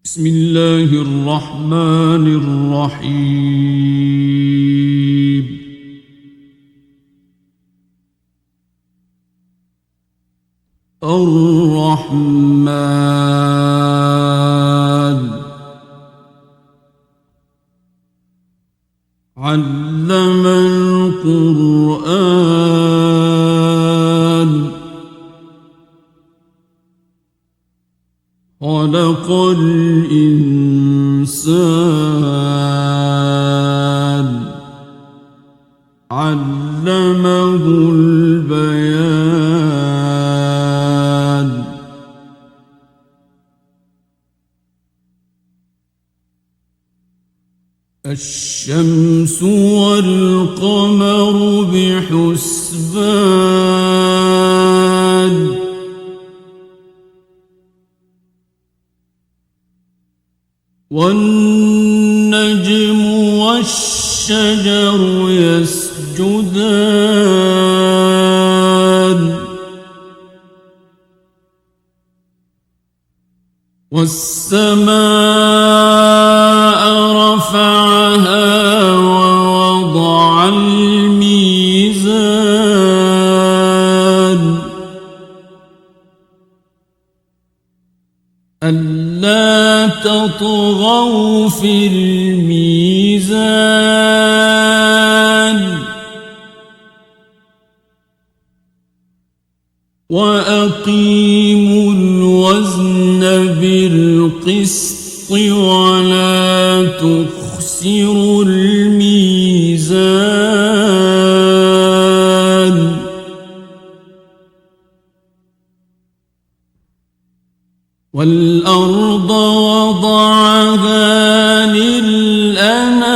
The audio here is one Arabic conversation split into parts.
بسم الله الرحمن الرحيم. الرحمن علم القرآن خلق الإنسان علمه البيان. الشمس والقمر بحسبان والنجم والشجر يسجدان والسماء رفعها ووضع الميزان ألا تطغوا في الميزان وأقيموا الوزن بالقسط ولا تخسروا الميزان والأرض وضعها للأنام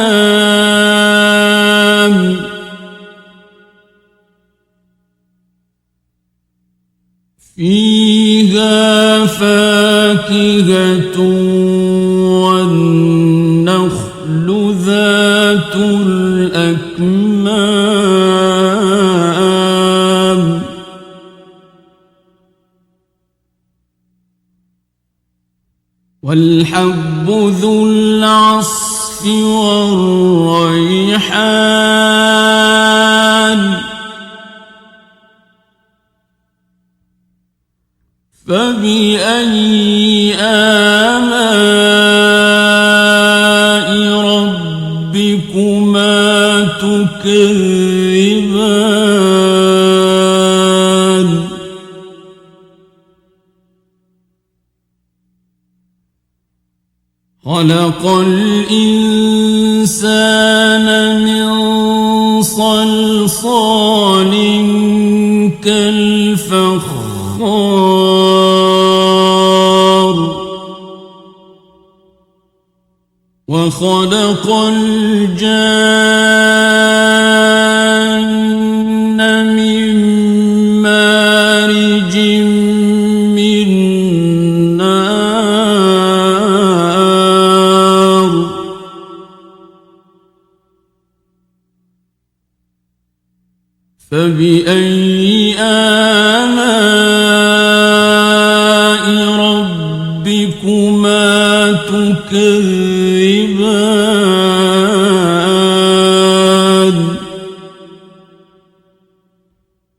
فيها فاكهة والنخل ذات الأكمام والحب ذو العصف والريحان فبأي آلاء ربكما تكذبان خلق الإنسان من صلصال كالفخار وخلق الجان من مارج من نار فبأي آلاء ربكما تكذبان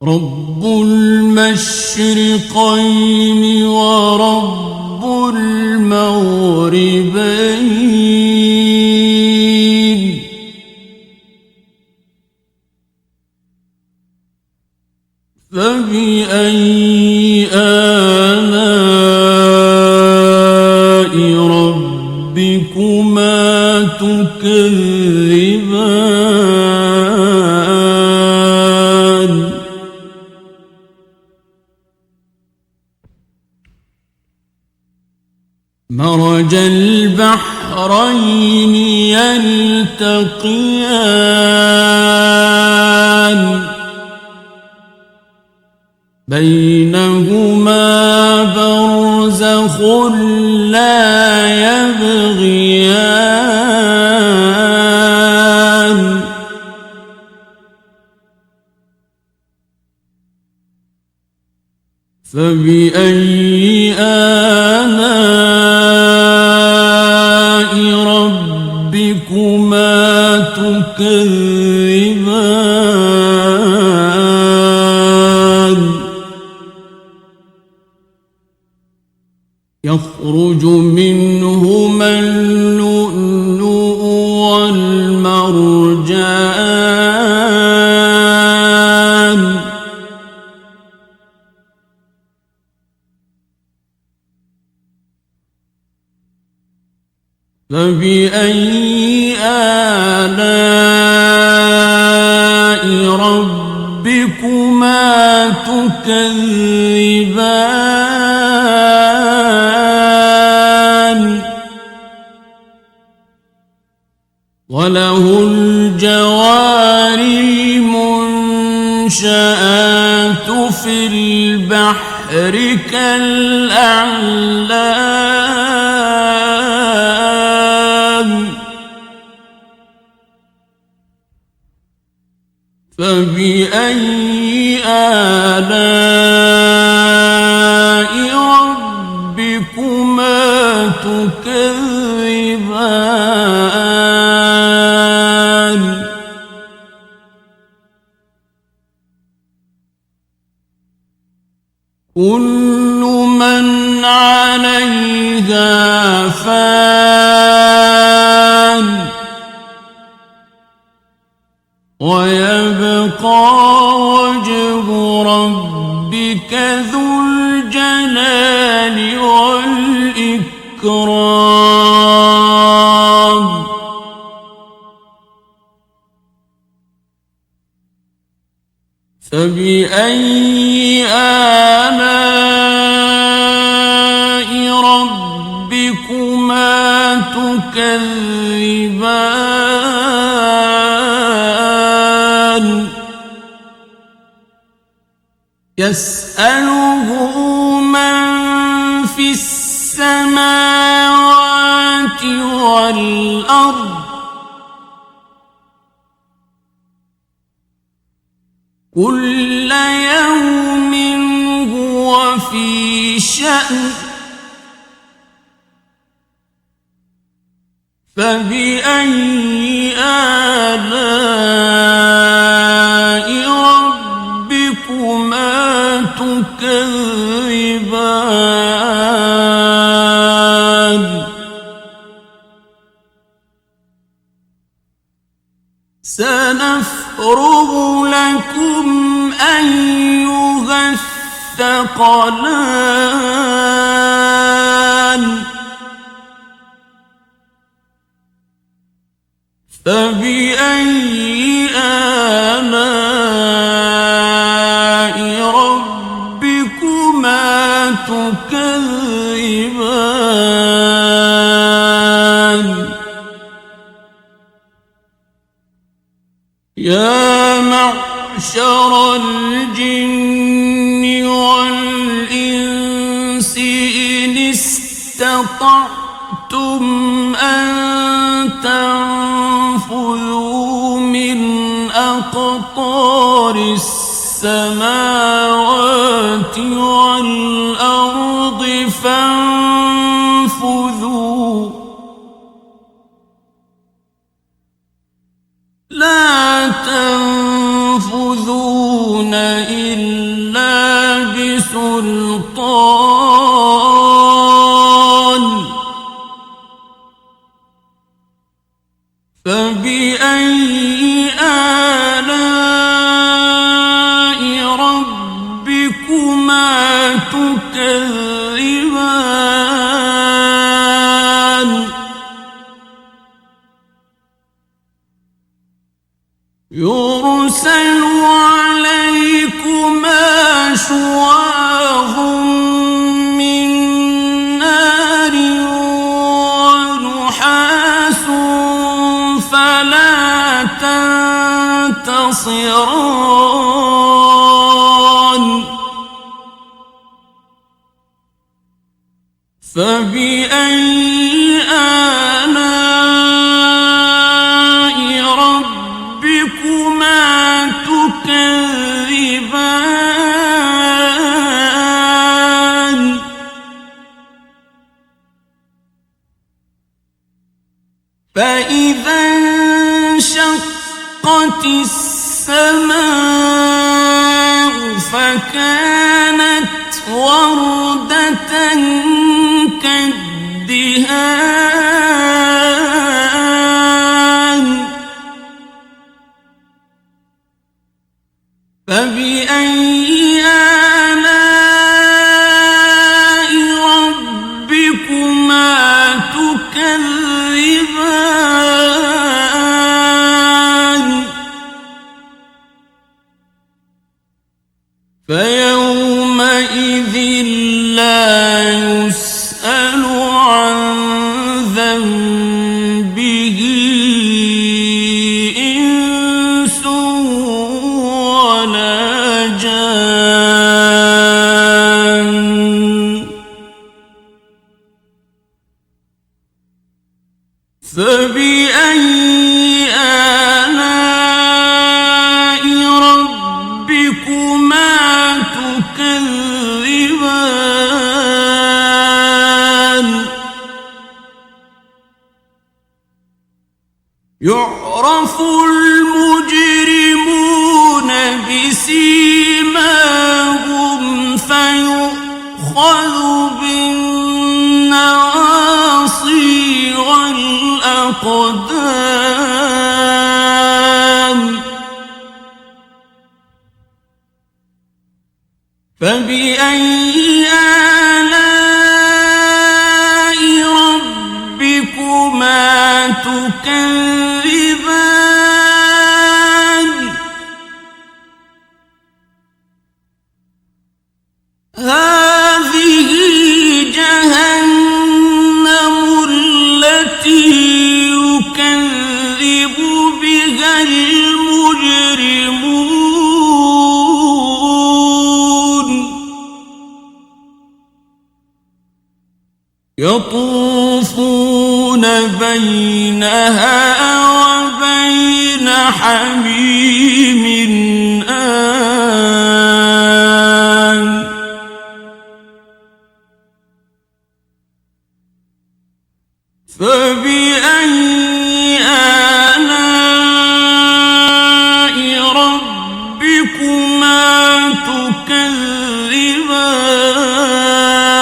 رب المشرقين ورب المغربين فبأي آلاء ربكما تكذبان مرج البحرين يلتقيان بينهما برزخ لا يبغيان فبأي آلاء ربكما تكذبان يخرج منهما اللؤلؤ والمرجان فبأي آلاء ربكما تكذبان وله الجوار المنشآت في البحر كالأعلام فبأي آلاء ربكما تكذبان كل من عليها فان ويبقى وجه ربك ذو الجلال والإكرام فبأي آلاء ربكما تكذبان يسأله من في السماوات والأرض كل يوم هو في شأن فبأي آلاء ربكما تكذبان سنفرغ لكم أيها الثقلان فبأي آلاء ربكما تكذبان يا معشر الجن والإنس إن استطعتم أن تنفذوا من أقطار السماوات والأرض فانفذوا لا تنفذون إلا بسلطان فبأي آلاء ربكما تكذبان يرسل عليكما شواظ من نار ونحاس فلا تنتصران فبأي آلاء ربكما تكذبان فإذا انشقت السماء فكانت وردة كالدهان فبأي آلاء ربكما تكذبان فيومئذ لا يسأل عن ذنبه إنس ولا جان فبأي آلاء ربكما تكذبان يعرف المجرمون بسيماهم فيؤخذ بالنواصي والأقدام فبأي آلاء ربكما تكذبان هذه جهنم التي يكذب بها المجرمون يطوفون بينها وبين حميم آن فبأي آلاء ربكما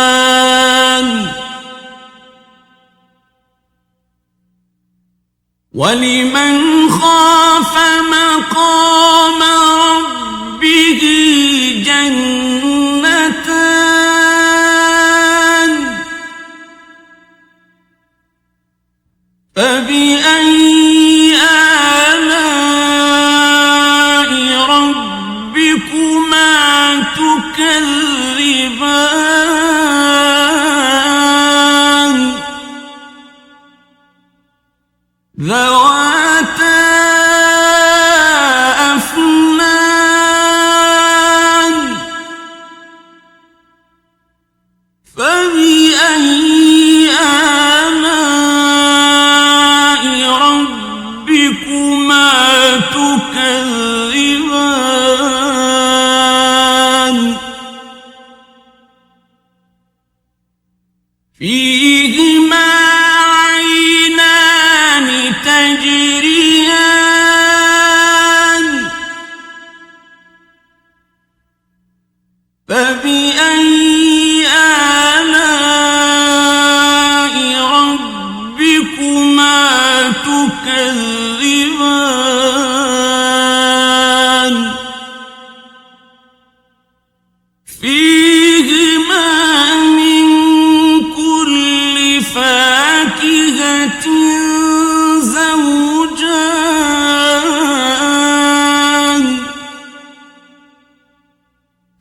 تكذبان ولمن خاف مقام ربه جنتان فبأي آلاء ربكما تكذبان ذواتا أفنان فبأي آلاء ربكما تكذبان فيهما عينان تجريان فبأي آلاء ربكما تكذبان فيهما من كل فاكهة زوجان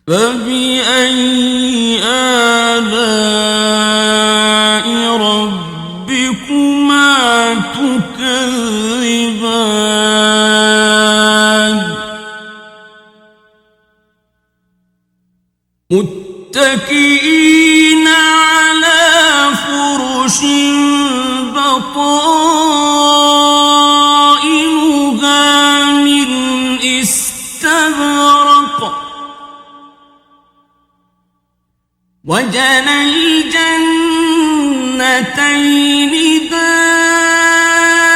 فبأي آلاء ربكما تكذبان متكئين على فرش بطائنها من استبرق وجنى الجنتين دان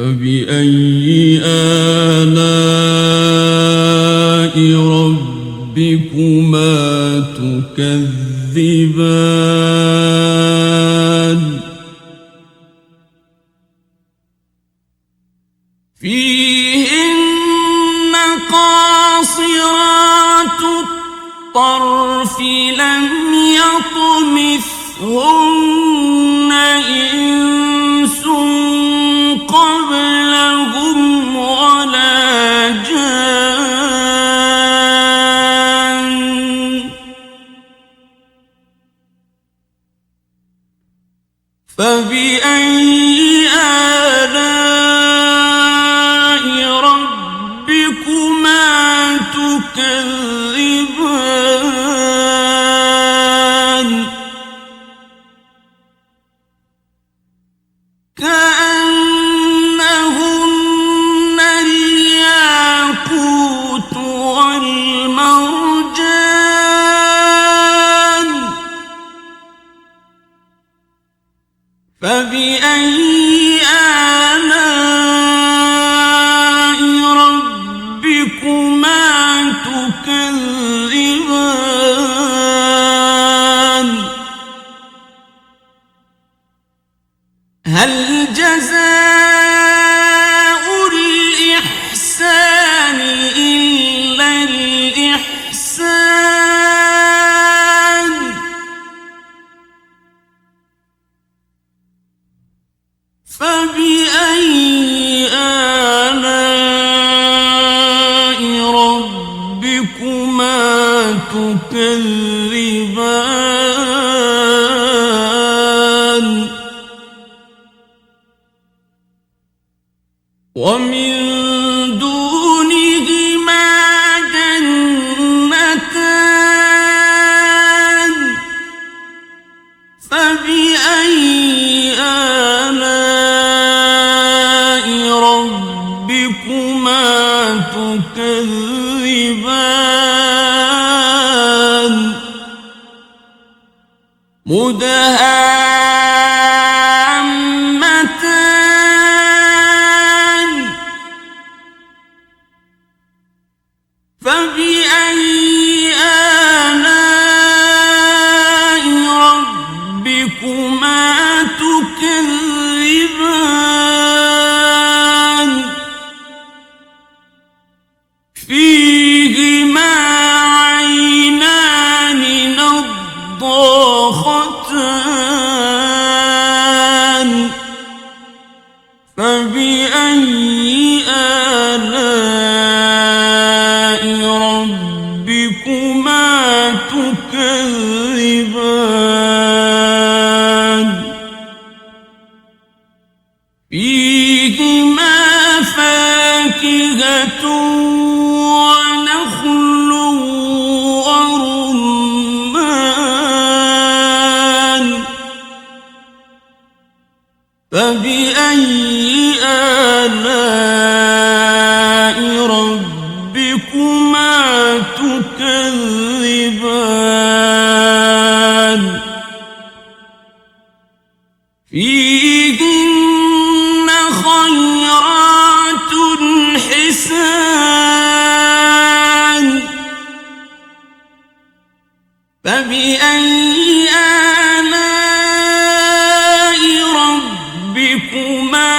فبأي آلاء ربكما تكذبان فيهن قاصرات الطرف لم يطمثهن إنس قبلهم ولا جان فبأي آلاء ربكما تكذبان كأنهن الياقوت والمرجان فبأي آلاء ربكما تكذبان هل جزاء الإحسان إلا الإحسان فبأي آلاء ربكما تكذبان ومن دونهما جنتان فبأي آلاء ربكما تكذبان مدهامتان فبأي آلاء ربكما تكذبان فيهما عينان نضاختان فبأي آلاء ربكما تكذبان فيهما فاكهة ونخل ورمان فبأي آلاء ربكما تكذبان فيهن خيرات حسان فبأي آلاء ربكما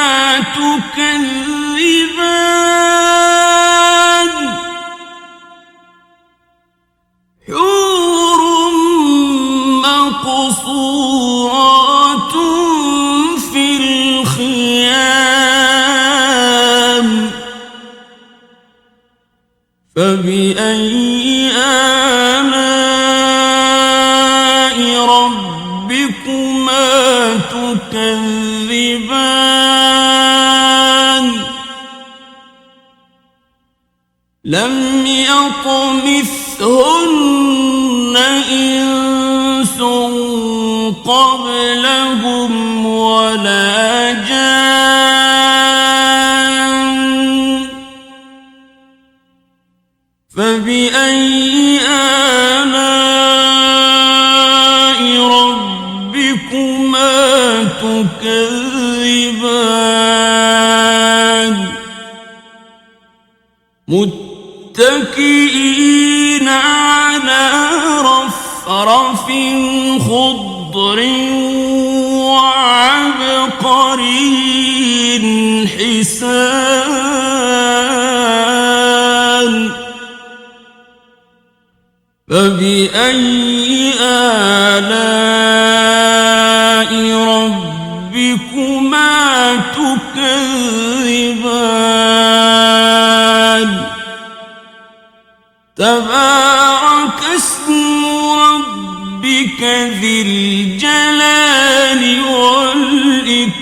تكذبان حور مقصورات في الخيام فبأي آلاء ربكما تكذبان لم يطمثهن إنس قبلهم ولا جان فبأي آلاء ربكما تكذبان متكئين على رفرف خضر وعبقري حسان فبأي آلاء ربكما تكذبان تبارك اسم ربك ذي الجلال والإكرام